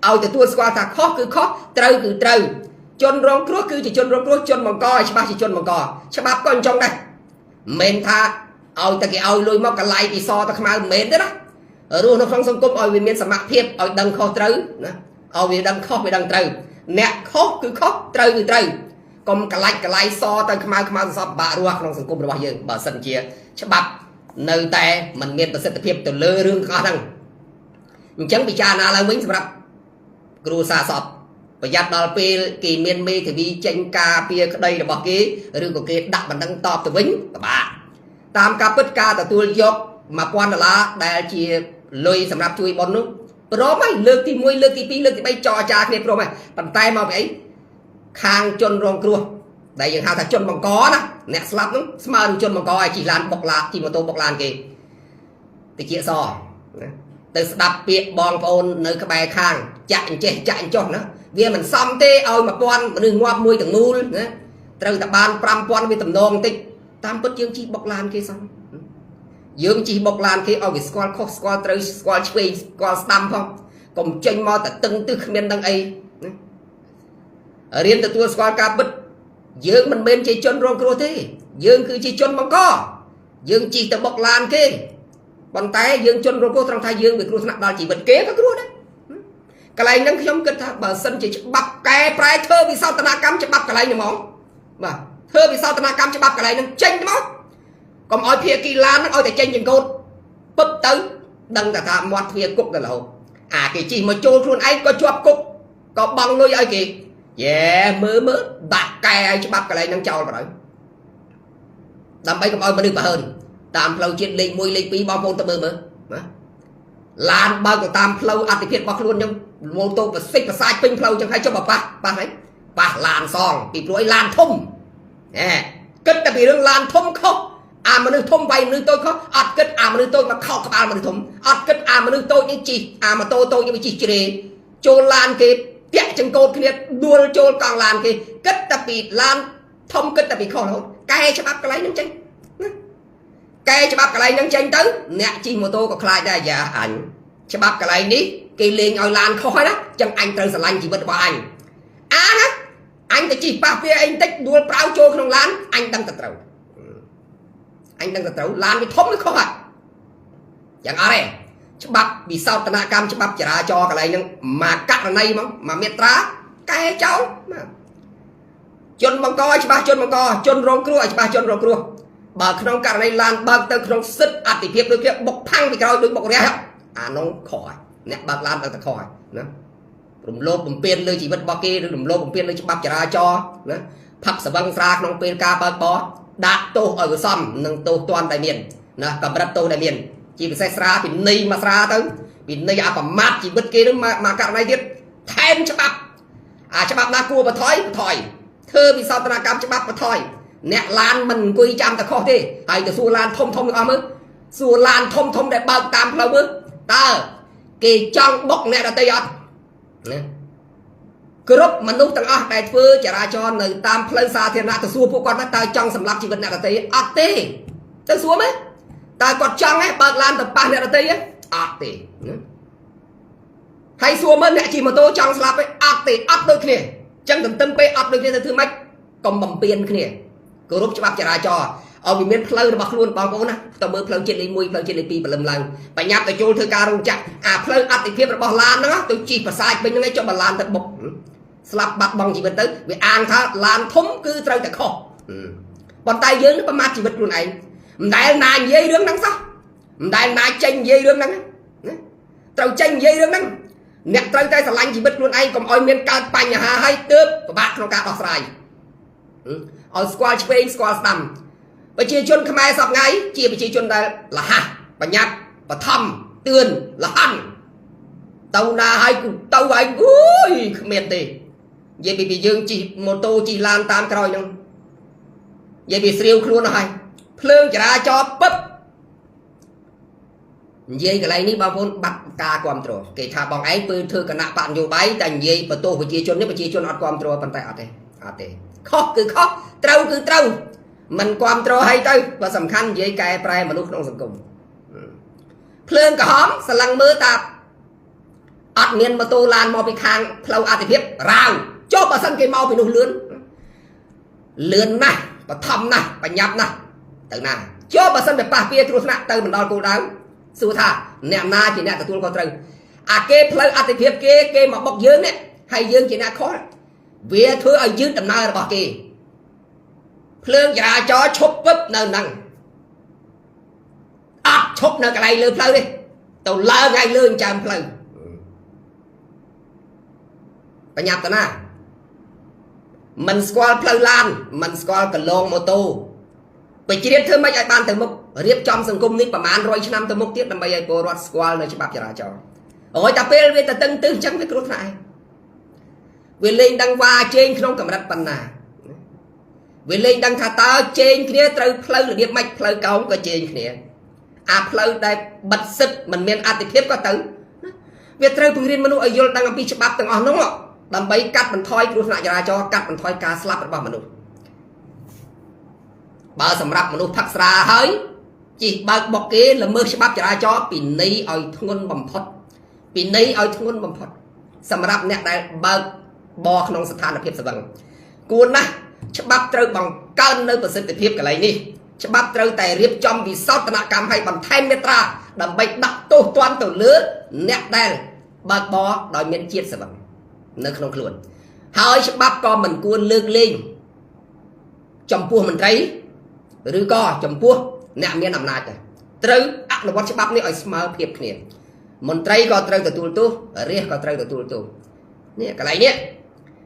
ឲ្យទទួលស្គាល់ថាខុសគឺខុសត្រូវគឺត្រូវជនរងគ្រោះគឺជាជនរងគ្រោះជនបង្កឲ្យច្បាស់ជាជនបង្កច្បាប់ក៏អញ្ចឹងដែរមិនថាឲ្យតែគេឲ្យលុយមកកន្លែងពីសទៅខ្មៅមិនមែនទេណារស់នៅក្នុងសង្គមឲ្យវាមានសមត្ថភាពឲ្យដឹងខុសត្រូវណាឲ្យវាដឹងខុសវាដឹងត្រូវអ្នកខុសគឺខុសត្រូវគឺត្រូវកុំកន្លែងសទៅខ្មៅសពបាក់រស់ក្នុងសង្គមរបស់យើងបើសិនជាច្បាប់នៅតែមិនមានប្រសិទ្ធភាពទៅលើរឿងទាំងអស់ហ្នឹងអញ្ចឹងពិចារណាឡើងវិញសម្រាប់គ្រួសារសពប្រយ័ត្នដល់ពេលគេមានមេធាវីចេញការពារក្តីរបស់គេឬក៏គេដាក់បណ្ដឹងតបទៅវិញពិបាកតាមការពិតការទទួលយក$1000ដែលជាលុយសម្រាប់ជួយបុណ្យនោះព្រមហើយលើកទី1លើកទី2លើកទី3ចរចាគ្នាព្រមហើយប៉ុន្តែមកពីអីខាងជនរងគ្រោះដែលយើងហៅថាជនបង្កណាអ្នកស្លាប់នោះស្មើនឹងជនបង្កឲ្យជិះឡានបុកឡានជិះម៉ូតូបុកឡានគេតិចសណាទៅស្ដាប់ពាក្យបងប្អូននៅក្បែរខាងចាក់អញ្ចេះចាក់អញ្ចោះណាវាមិនសមទេឲ្យ1000មនុស្សងាប់មួយទាំងមូលណាត្រូវតែបាន5000វាតំណងបន្តិចតាមពិតយើងជិះបុកឡានគេសមយើងជិះបុកឡានគេឲ្យវាស្គាល់ខុសស្គាល់ត្រូវស្គាល់ឆ្វេងស្គាល់ស្ដាំផងកុំចេញមកតែតឹងទឹះគ្មានដឹងអីណារៀនទទួលស្គាល់ការពិតយើងមិនមែនជាជនរងគ្រោះទេយើងគឺជាជនបង្កយើងជិះទៅបុកឡានគេប៉ុន្តែយើងជនរងគ្រោះត្រង់ថាយើងវាគ្រោះថ្នាក់ដល់ជីវិតគេក៏គ្រោះដែរកន្លែងហ្នឹងខ្ញុំគិតថាបើសិនជាច្បាប់កែប្រែធ្វើវិសោធនកម្មច្បាប់កន្លែងហ្នឹងហ្មងបាទធ្វើវិសោធនកម្មច្បាប់កន្លែងហ្នឹងចេញទៅមកកុំឲ្យភាគីឡានហ្នឹងឲ្យតែចេញចង្កូតពឹកទៅដឹងតែថាមាត់ទ្វារគុកទៅរហូតអាគេជិះមកចូលខ្លួនឯងក៏ជាប់គុកក៏បង់លុយឲ្យគេយេមើលដាក់កែឲ្យច្បាប់កន្លែងហ្នឹងចោលបណ្ដោយដើម្បីកុំឲ្យមនុស្សប្រហើនតាមផ្លូវជាតិលេខ1លេខ2បងប្អូនទៅមើលណាឡានបើកទៅតាមផ្លូវអតិភិបរបស់ខ្លួនអញ្ចឹងម៉ូតូប្រសិទ្ធប្រសាច់ពេញផ្លូវអញ្ចឹងហើយចុះប៉ះហើយប៉ះឡានសងពីព្រោះឯឡានធំគិតតែពីរឿងឡានធំខុសអាមនុស្សធំវាយមនុស្សតូចខុសអត់គិតអាមនុស្សតូចមកខោក្បាលមនុស្សធំអត់គិតអាមនុស្សតូចនេះជិះអាម៉ូតូតូចនេះវាជិះជ្រេចូលឡានគេពាក់ចង្កូតគ្នាដួលចូលកង់ឡានគេគិតតែពីឡានធំគិតតែពីខុសរហូតកែច្បាប់កន្លែងហ្នឹងចេញណាកែច្បាប់កន្លែងហ្នឹងចេញទៅអ្នកជិះម៉ូតូក៏ខ្លាចដែរយ៉ាអញច្បាប់កន្លែងនេះគេលេងឲ្យឡានខុសហើយណាចឹងអញត្រូវស្រឡាញ់ជីវិតរបស់អញណាអញទៅជិះប៉ះវាអីបន្តិចដួលប្រៅចូលក្នុងឡានអញដឹងតែត្រូវឡានវាធំឬខុសហើយយ៉ាងអត់ទេច្បាប់វិសោធនកម្មច្បាប់ចរាចរណ៍កន្លែងហ្នឹងមកករណីហ្មងមកមាត្រាកែចោលជនបង្កឲ្យច្បាស់ជនបង្កជនរងគ្រោះឲ្យច្បាស់ជនរងគ្រោះបើក្នុងករណីឡានបើកទៅក្នុងសិទ្ធិអតិភិបដូចជាបុកផាំងពីក្រោយដូចបុករះអានោះខុសហើយអ្នកបើកឡានដល់តែខុសហើយណារំលោភបំពានលើជីវិតរបស់គេឬរំលោភបំពានលើច្បាប់ចរាចរណ៍ណាផឹកស្វឹងស្រាក្នុងពេលការបើកបរដាក់ទោសឲ្យវាសមនឹងទោសទណ្ឌដែលមានណាកម្រិតទោសដែលមានជាពិសេសស្រាពីនៃមកស្រាទៅពីនៃអប្រមាថជីវិតគេនឹងមកករណីទៀតថែមច្បាប់ច្បាប់ណាគួរបថយធ្វើវិសោធនកម្មច្បាប់បថយអ្នកឡានមិនអង្គុយចាំតែខុសទេហើយទៅសួរឡានធំទាំងអស់មើលសួរឡានធំដែលបើកតាមផ្លូវមើលតើគេចង់បុកអ្នកដទៃអត់ណាគ្រប់មនុស្សទាំងអស់ដែលធ្វើចរាចរណ៍នៅតាមផ្លូវសាធារណៈទៅសួរពួកគាត់ថាតើចង់សម្លាប់ជីវិតអ្នកដទៃអត់ទេទៅសួរមើលតើគាត់ចង់បើកឡានទៅប៉ះអ្នកដទៃអត់ទេណា hay xua mơn nè chỉ mà tô trong slap ấy ắt đôi kia chẳng tầm tâm pe ắt đôi kia thứ mách còn bầm piên kia cơ rút cho bác trả cho ở vì miền phơi nó bạc luôn bao cố nè tao mới phơi trên lấy mui phơi trên lấy pi và lầm lần phải nháp tại chỗ thưa ca rung chặt phơi ắt thì phía bảo lan đó tôi chỉ phải sai bên ngay cho bà lan thật bục slap bạc bằng chỉ bên tới vì an tha lan thúng cứ trâu tại kho bàn tay dưới nó mát chỉ vật luôn này đại nài dây đứng nắng sao đại nài tranh dây đứng nắng trâu tranh dây đứng nắng nẹt trâu tay sờ lạnh chỉ vật luôn anh còn oi miền cao bành hà hay tớp và bạc nó cả đỏ sài ở squad Spain squad đầm và chia chôn Khmer sập ngay chia bị chia chôn đây là ha và nhạc và thầm tươn là hằn tàu na hai tàu anh ui miền tây vậy bị dương chỉ mô tô chỉ lan tam cái rồi nhưng vậy bị siêu luôn rồi phơi trả cho bắp vậy cái này ní bao vốn bắt ca quam trò cái thà bằng ấy bơi thưa cả nạ bạn vô bái thành vậy và tô phải chia chôn nếu mà chia chôn ăn quam trò bàn tay ở đây khó cứ khó trâu cứ trâu mình quam trò hay tới và sầm khăn vậy cái prai mà lúc không sầm cùng phơi cả hóm sờ lăng mưa tạp ọt miền mà tô lan mò bị khang phơi ăn thì biết rào cho bà sân cái mau bị nụ lươn này và thầm này và nhập này từ nào cho bà sân để bà bia kêu nè từ mình đo cô đáo su thà nẹm na chỉ nè từ tuôn con từ kê phơi ăn thì biết kê mà bọc dương đấy hay dương chỉ nè khó vì thứ ở dưới tầm nào là bỏ kì phơi giả cho chụp búp nơi năng chụp nơi cái này lươn phơi đi tàu lơ ngay lươn chạm phơi và nhập từ nào mình squal phơi lan mình squal cả lông mô tô bởi chỉ đến thứ mấy ai ban từ mục riêng trong sân cung ní bà man rồi năm từ mục tiếp là bây giờ bộ rốt squal nơi cho bạp cho ôi ta phê về ta tân tư chẳng biết cái lúc này vì lên đăng qua trên không cầm đất bàn nà vì lên đăng thả ta trên kia trâu phơi là điệp mạch phơi cống có trên kia phơi đây bật sức mình miền thì tiếp có tử việc trâu tụi riêng manu ở vô đang làm pi chụp bạp từng on đúng không làm bấy cắt mình thôi cứ lại cho cắt mình thôi ca slap vào mình luôn bà sầm rạp mình thật ra hơi chỉ bà bọc kia là mưa bắp cho pin ní ở thôn bầm phật pin ní ở thôn bầm phật sầm rạp nè đại bà bò không sát than là phép sờ vàng cuốn na bắp trâu bằng cân nơi bờ sân để phép cái này đi bắp trâu tài riệp trong vì sao tận cảm hay bằng thay metra làm bấy đặt tô toan tổ lứa nè đen bà bò đòi miễn chiết sờ vàng nơi không luôn hơi bắp con mình cuốn lương lên trong pua mình thấy rồi co chấm pua nè miền nằm lại rồi là what bắp này ở small phiệp kia mình thấy có trời từ tu riêng có trời từ tu nè cái này nè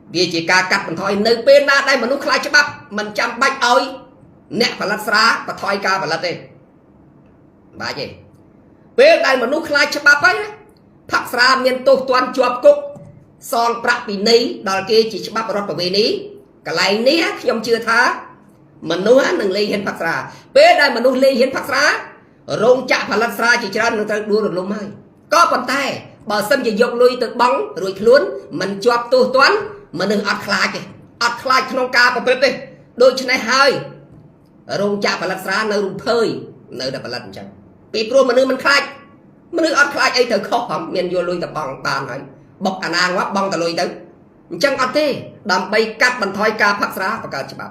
vì chỉ cả cắt mình thôi nơi bên na đây mà nó khai bắp mình chăm bạch ơi nè phải lát xá và thôi ca và lát đi bà gì bên đây mà nó khai bắp ấy thật ra miền tu toàn chuột cục son bạc bị ní đó kia chỉ bắp rót vào bên ní cái này nè không chưa thá mình nuôi nâng lên hiến phật ra bé đây mà nuôi lên hiến phật ra rong chạm phật ra chỉ cho nó đua được luôn hay có bàn tay bờ sân chỉ dục lui từ bóng rồi luôn mình chụp tu toán mình đừng ọt khai không ca và bếp đi đôi chân này hơi rong chạm phật ra nơi rung phơi nơi đã phật chẳng bị pro mình khai mình đừng ọt khai ấy từ khó hỏng miền vô lui từ bóng bàn ấy bọc anh ang quá bong từ lui tới chẳng ọt thế đầm bay cắt bàn thoi ca phật ra và ca chỉ bảo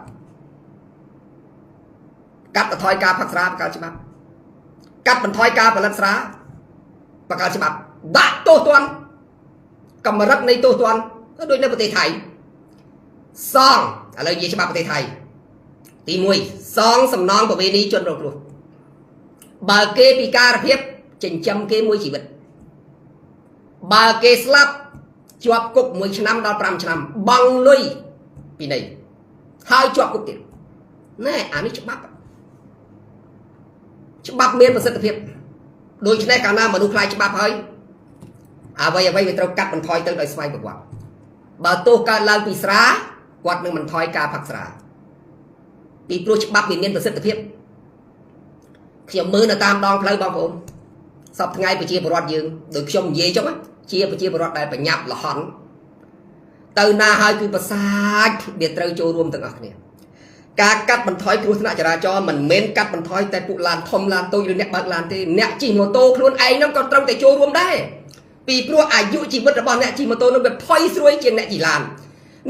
cắt và thoi ca phật ra và ca cắt mình thoi ca và lật ra và ca đã tô toan cầm mà rất này tô toan có đôi nơi của thầy song là lời gì cho bà của thầy tí mùi song sầm non của bên đi chuẩn rồi bà kê pi ca là hiếp trình châm kê mùi chỉ vật bà kê slap chuột cục 10 năm到 5 năm bằng lui vì này hai chuột cục tiền này anh ấy chụp bắp bắp miên và rất là phiền đôi khi này cả nam mà đu khai cho bắp hơi vậy mình trâu cắt mình thôi tới đời xoay quạt bà tô ca lao bị xá quạt mình thôi ca phật xá bị pro bắp miên và rất là phiền khi mưa là tam đòn lấy bao vốn sắp ngay phải chia bờ rót dương được xong gì chứ chia bờ rót đây phải nhập là hòn từ na hai cứ bờ xa biệt trâu trôi rùm từng ngọc này cả cắt mình thói kêu thằng nào cho mình men cắt mình thói tại phụ làn thông làn tôi được nẹt bạc làn thì nẹt chỉ một tô luôn ấy nó còn trong tại chô luôn đấy ពីព្រោះអាយុជីវិតរបស់អ្នកជិះម៉ូតូនោះវាផុយស្រួយជាងអ្នកជិះឡាន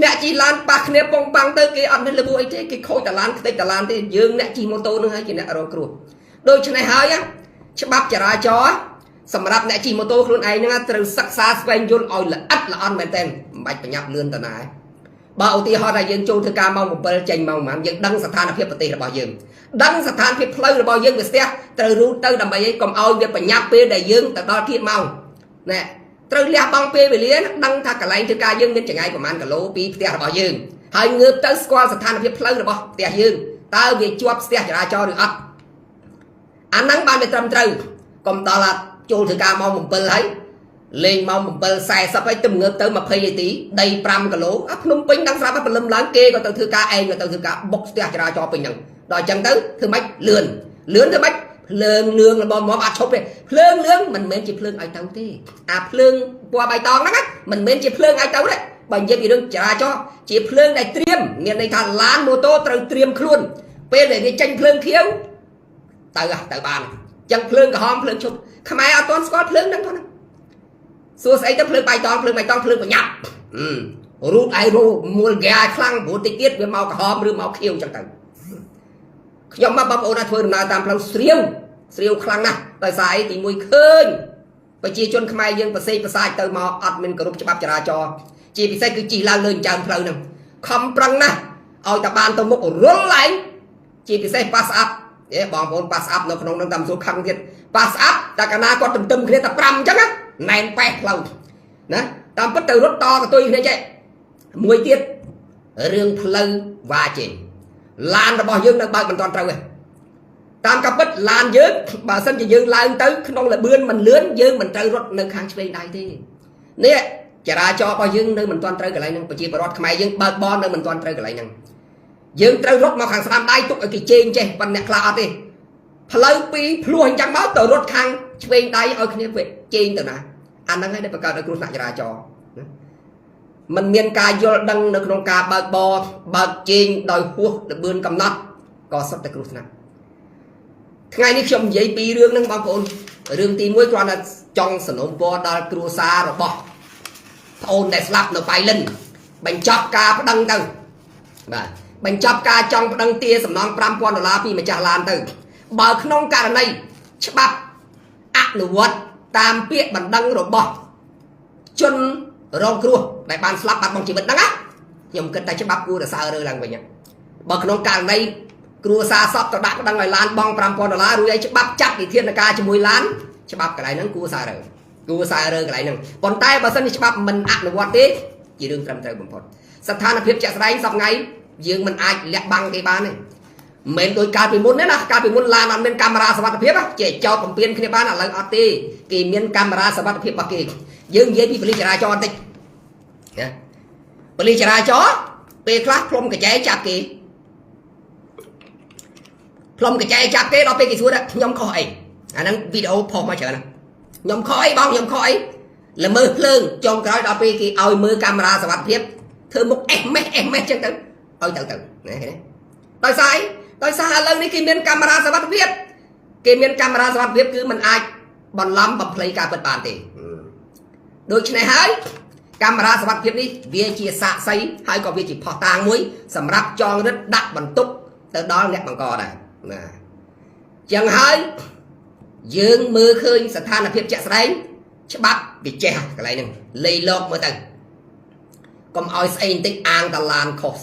អ្នកជិះឡានប៉ះគ្នាប៉ងប៉ាំងទៅគេអត់មានលបួអីទេគេខូចតាឡានខ្ទេចតាឡានទេយើងអ្នកជិះម៉ូតូនោះហើយជាអ្នករងគ្រោះដូច្នេះហើយច្បាប់ចរាចរណ៍សម្រាប់អ្នកជិះម៉ូតូខ្លួនឯងហ្នឹងត្រូវសិក្សាស្វែងយល់ឲ្យល្អិតល្អន់មែនទែនមិនបាច់បញ្ញាប់លឿនតាណាបើឧទាហរណ៍ថាយើងចូលធ្វើការម៉ោង7ចេញម៉ោងប៉ុន្មានយើងដឹងស្ថានភាពប្រទេសរបស់យើងដឹងស្ថានភាពផ្លូវរបស់យើងវាស្ទះត្រូវរូតទៅដើម្បីឲ្យកុំឲ្យវាបញ្ញាប់ពេលដែលយើងទៅដល់ទៀតម៉ោងណែត្រូវលះបង់ពេលវេលាដឹងថាកន្លែងធ្វើការយើងមានចម្ងាយប្រហែលគីឡូពីផ្ទះរបស់យើងហើយងើបទៅស្គាល់ស្ថានភាពផ្លូវរបស់ផ្ទះយើងតើវាជាប់ស្ទះចរាចរណ៍ឬអត់អាហ្នឹងបានវាត្រឹមត្រូវកុំដល់ចូលធ្វើការម៉ោង7ហើយលេងម៉ោង7:40ហើយទៅងើបទៅ20នាទីដី5គីឡូអាភ្នំពេញដឹងស្រាប់ព្រលឹមឡើងគេក៏ទៅធ្វើការឯងក៏ទៅធ្វើការបុកស្ទះចរាចរណ៍ពេញហ្នឹងដល់អញ្ចឹងទៅធ្វើម៉េចលឿនធ្វើម៉េចភ្លើងលឿងរបស់មកអត់ឈប់ទេភ្លើងលឿងមិនមែនជាភ្លើងឲ្យទៅទេអាភ្លើងពណ៌បៃតងហ្នឹងមិនមែនជាភ្លើងឲ្យទៅទេបើនិយាយពីរឿងចរាចរណ៍ជាភ្លើងដែលត្រៀមមានន័យថាឡានម៉ូតូត្រូវត្រៀមខ្លួនពេលដែលវាចេញភ្លើងខៀវទៅបានអញ្ចឹងភ្លើងក្រហមភ្លើងឈប់ខ្មែរអត់ទាន់ស្គាល់ភ្លើងហ្នឹងផងសួរស្អីទៅភ្លើងបៃតងភ្លើងបញ្ញាប់រូតឯរោមូលហ្គាខ្លាំងព្រោះតិចទៀតវាមកក្រហមឬមកខៀវអញ្ចឹងទៅខ្ញុំមកបងប្អូនធ្វើដំណើរតាមផ្លូវស្រាវខ្លាំងណាស់ដោយសារអីទីមួយឃើញប្រជាជនខ្មែរយើងប្រសេកប្រសាចទៅមកអត់មានគោរពច្បាប់ចរាចរណ៍ជាពិសេសគឺជិះឡើងលើចើមផ្លូវហ្នឹងខំប្រឹងណាស់ឲ្យតែបានទៅមុខរលឡើងជាពិសេសប៉ាស្អាប់បងប្អូនប៉ាស្អាប់នៅក្នុងហ្នឹងតាមសួរខឹងទៀតប៉ាស្អាប់តែកាលណាគាត់ទន្ទឹមគ្នាតែ5អញ្ចឹងណាណែនប៉េះផ្លូវណាតាមពិតទៅរត់តកតុយគ្នាចេះមួយទៀតរឿងផ្លូវវ៉ាចេញឡានរបស់យើងនៅបើកមិនទាន់ត្រូវទេតាមកាពិតឡានយើងបើសិនជាយើងឡើងទៅក្នុងលបឿនមិនលឿនយើងមិនត្រូវរត់នៅខាងឆ្វេងដៃទេនេះចរាចរណ៍របស់យើងនៅមិនទាន់ត្រូវកន្លែងហ្នឹងប្រជាពលរដ្ឋខ្មែរយើងបើកបននៅមិនទាន់ត្រូវកន្លែងហ្នឹងយើងត្រូវរត់មកខាងស្ដាំដៃទុកឲ្យគេជេងចេះប៉ុន្តែអ្នកខ្លះអត់ទេផ្លូវពីរភ្លោះអញ្ចឹងមកទៅរត់ខាងឆ្វេងដៃឲ្យគ្នាជេងទៅណាអាហ្នឹងហើយដែលបង្កើតឲ្យគ្រោះថ្នាក់ចរាចរណ៍มันមានការយល់ដឹងនៅក្នុងការបើកបរបើកជេងដោយហួសលបឿនកំណត់ក៏សុទ្ធតែគ្រោះថ្នាក់ថ្ងៃនេះខ្ញុំនិយាយពីរឿងហ្នឹងបងប្អូនរឿងទី1គ្រាន់តែចង់សនុំពរដល់គ្រួសាររបស់ប្អូនដែលស្លាប់នៅប៉ៃលិនបញ្ចប់ការប្តឹងទៅបាទបញ្ចប់ការចង់ប្តឹងទារសំណង$5,000ពីម្ចាស់ឡានទៅបើក្នុងករណីច្បាប់អនុវត្តតាមពាក្យបណ្ដឹងរបស់ជនរងគ្រោះដែលបានស្លាប់បាត់បង់ជីវិតហ្នឹងណាខ្ញុំគិតតែច្បាប់គួរតែសើរើឡើងវិញបើក្នុងករណីគ្រួសារសពទៅដាក់ប្តឹងឲ្យឡានបង់$5,000រួចឲ្យច្បាប់ចាត់វិធានការជាមួយឡានច្បាប់កន្លែងហ្នឹងគួរសើរើកន្លែងហ្នឹងប៉ុន្តែបើសិនជាច្បាប់មិនអនុវត្តទេជារឿងត្រឹមត្រូវបំផុតស្ថានភាពជាក់ស្ដែងសប្តាហ៍យើងមិនអាចលាក់បាំងគេបានទេមិនដូចកាលពីមុនទេណាកាលពីមុនឡានអត់មានកាមេរ៉ាសុវត្ថិភាពចេះចោតបំពេញគ្នាបានឥឡូវអត់ទេគេមានកាមេរ៉ាសុវត្ថិភាពរបស់គេយើងនិយាយពីប៉ូលីសចរាចរណ៍បន្តិចណាប៉ូលីសចរាចរណ៍ពេលខ្លះផ្លុំកញ្ចែចាប់គេដល់ពេលគេសួរថាខ្ញុំខុសអីអាហ្នឹងវីដេអូផុសមកច្រើនណាខ្ញុំខុសអីបងខ្ញុំខុសអីល្មើសភ្លើងចុងក្រោយដល់ពេលគេឲ្យមើលកាមេរ៉ាសុវត្ថិភាពធ្វើមុខអេសមេសចឹងទៅឲ្យទៅណាឃើញទេដោយសារឥឡូវនេះគេមានកាមេរ៉ាសុវត្ថិភាពគឺมันអាចបន្លំបំភ្លៃការពិតបានទេដូច្នេះហើយកាមេរ៉ាសុវត្ថិភាពនេះវាជាសាក្សីហើយក៏វាជាផុសតាងមួយសម្រាប់ចងរឹតដាក់បន្ទុកទៅដល់អ្នកបង្កដែរណាចឹងហើយយើងមើលឃើញស្ថានភាពជាក់ស្ដែងច្បាប់វាចេះកន្លែងហ្នឹងលៃលោកមើលទៅកុំឲ្យស្អីបន្តិចអាងតាឡានខុស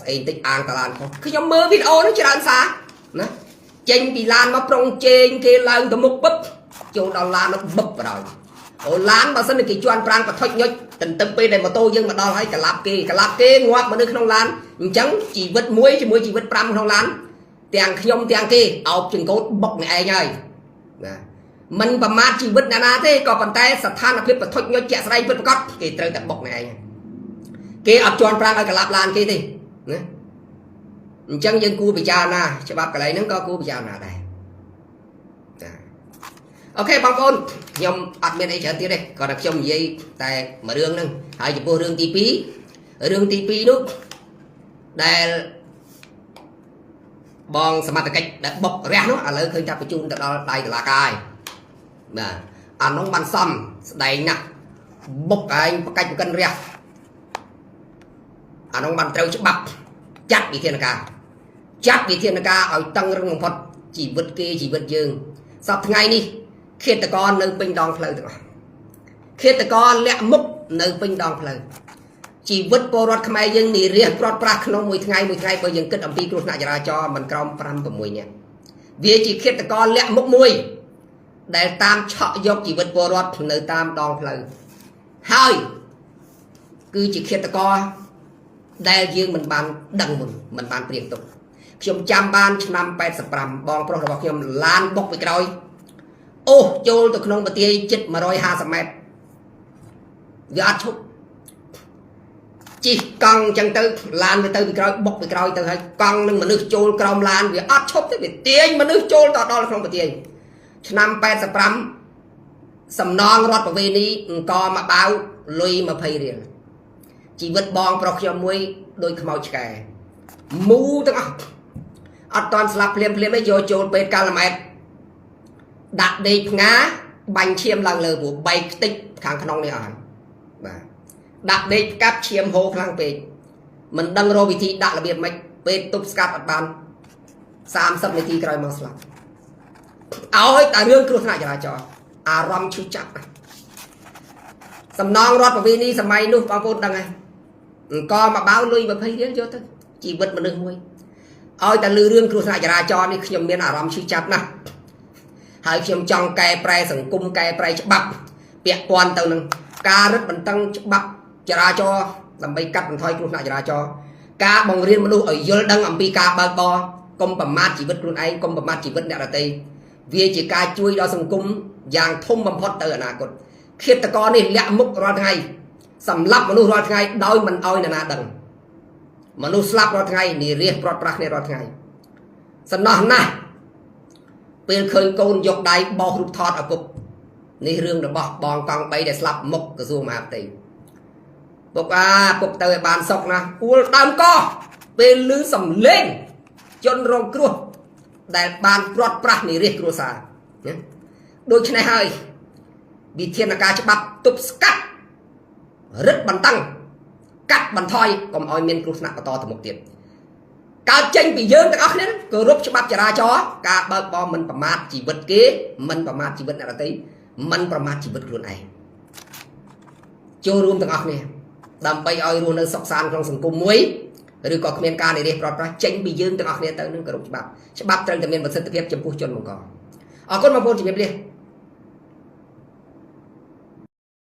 ខ្ញុំមើលវីដេអូហ្នឹងច្រើនសារណាចេញពីឡានមកប្រុងជែងគេឡើងទៅមុខពឹបចូលដល់ឡាននោះបឹបបណ្ដោយអូឡានបើសិនគេជន់ប្រាំងបថុចញុចទន្ទឹមពេលដែលម៉ូតូយើងមកដល់ហើយកលាប់គេងាប់មកនៅក្នុងឡានអញ្ចឹងជីវិតមួយជាមួយជីវិត5ក្នុងឡានទាំងខ្ញុំទាំងគេអោបចង្កូតបុកអ្នកឯងហើយណាមិនប្រមាថជីវិតអ្នកណាទេក៏ប៉ុន្តែស្ថានភាពបថុចញុចជាក់ស្ដែងពិតប្រាកដគេត្រូវតែបុកអ្នកឯងគេអត់ជន់ប្រាំងឲ្យកលាប់ឡានគេទេណាអញ្ចឹងយើងគួរពិចារណាច្បាប់កន្លែងហ្នឹងក៏គួរពិចារណាដែរអូខេបងប្អូនខ្ញុំអត់មានអីច្រើនទៀតទេគ្រាន់តែខ្ញុំនិយាយតែមួយរឿងហ្នឹងហើយចំពោះរឿងទី2នោះដែលបងសមត្ថកិច្ចដែលបុករះនោះឥឡូវឃើញថាបញ្ជូនទៅដល់ដៃតុលាការហើយបាទអានោះបានសំស្ដែងណាស់ bốc anh một cách một cân rẻ nó bàn trâu chứ bắp chặt bị thiên ca ở tăng rừng một phật chỉ vượt kia chỉ vượt dương sau ngày đi khi ta con nơi bên đòn phơi khi ta con lẹ múc nơi bên đòn phơi chỉ vượt po rót khai dương nỉ riêng rót prak nó mùi ngày bây giờ kết âm pi kêu nãy ra cho mình còng pram của mùi nhé vì chỉ khi ta con lẹ múc mùi để tam chọ dọc chỉ vượt po rót nơi tam đòn phơi hai cứ chỉ khi ta con đây dương mình bàn đằng mình bàn liên tụcខ្ញុំចាំបានឆ្នាំ85បងប្រុសរបស់ខ្ញុំឡានបុកពីក្រោយអូចូលទៅក្នុងប្រទេសជិត150ម៉ែត្រវាអត់ឈប់ជីកង់អញ្ចឹងទៅឡានវាទៅពីក្រោយបុកពីក្រោយទៅហើយកង់នឹងមនុស្សចូលក្រោមឡានវាអត់ឈប់ទេវាទាញមនុស្សចូលដល់ក្នុងប្រទេសឆ្នាំ85សំណងរដ្ឋប្រវេណីអង្គមកបាវលុយ20រៀលជីវិតបងប្រុសខ្ញុំមួយដូចខ្មោចឆ្កែមូទាំងអស់អត់តន់ស្លាប់ភ្លាមឯងយកចូលពេទ្យកាល់ម៉ែតដាក់ដេកផ្ងាបាញ់ឈាមឡើងលើព្រោះបែកខ្ទេចខាងក្នុងនេះអស់បាទដាក់ដេកកាប់ឈាមហូរខ្លាំងពេកមិនដឹងរកវិធីដាក់របៀបម៉េចពេទ្យទប់ស្កាត់អត់បាន30នាទីក្រោយមកស្លាប់ឲ្យតែរឿងគ្រោះថ្នាក់ចរាចរណ៍អារម្មណ៍ឈឺចាប់សំណងរដ្ឋប្រវេណីសម័យនោះបងប្អូនដឹងហើយអង្គមកបាវលុយ20រៀលយកទៅជីវិតមនុស្សមួយឲ្យតែលឺរឿងគ្រោះថ្នាក់ចរាចរណ៍នេះខ្ញុំមានអារម្មណ៍ឈឺចាប់ណាស់ហើយខ្ញុំចង់កែប្រែសង្គមកែប្រែច្បាប់ពាក់ព័ន្ធទៅនឹងការរឹតបន្តឹងច្បាប់ចរាចរណ៍ដើម្បីកាត់បន្ថយគ្រោះថ្នាក់ចរាចរណ៍ការបង្រៀនមនុស្សឲ្យយល់ដឹងអំពីការបើកបរកុំប្រមាថជីវិតខ្លួនឯងកុំប្រមាថជីវិតអ្នកដទៃវាជាការជួយដល់សង្គមយ៉ាងធំបំផុតទៅអនាគតឃាតករនេះលាក់មុខរាល់ថ្ងៃសម្លាប់មនុស្សរាល់ថ្ងៃដោយមិនឲ្យនរណាដឹងមនុស្សស្លាប់រាល់ថ្ងៃនិរាសព្រាត់ប្រាសគ្នារាល់ថ្ងៃសំណោះណាស់ពេលឃើញកូនយកដៃបោសរូបថតឪពុកនេះរឿងរបស់បងកង់3ដែលស្លាប់មុខក្រសួងមហាផ្ទៃពុកពុកទៅឲ្យបានសុកណាគួលដើមកពេលឮសំឡេងជនរងគ្រោះដែលបានព្រាត់ប្រាសនិរាសគ្រួសារដូច្នេះហើយវិធានការច្បាប់ទប់ស្កាត់រឹតបន្តឹងកាត់បន្ថយកុំឲ្យមានគ្រោះថ្នាក់បន្តទៅមុខទៀតកើតចេញពីយើងទាំងអស់គ្នាគោរពច្បាប់ចរាចរណ៍ការបើកបរមិនប្រមាថជីវិតគេមិនប្រមាថជីវិតអ្នកដទៃមិនប្រមាថជីវិតខ្លួនឯងចូលរួមទាំងអស់គ្នាដើម្បីឲ្យរស់នៅសុខសាន្តក្នុងសង្គមមួយឬក៏គ្មានការនិរាសព្រាត់ប្រាសចេញពីយើងទាំងអស់គ្នាទៅនឹងគោរពច្បាប់ត្រូវតែមានប្រសិទ្ធភាពចំពោះជនបង្កអរគុណបងប្អូនជំរាបលា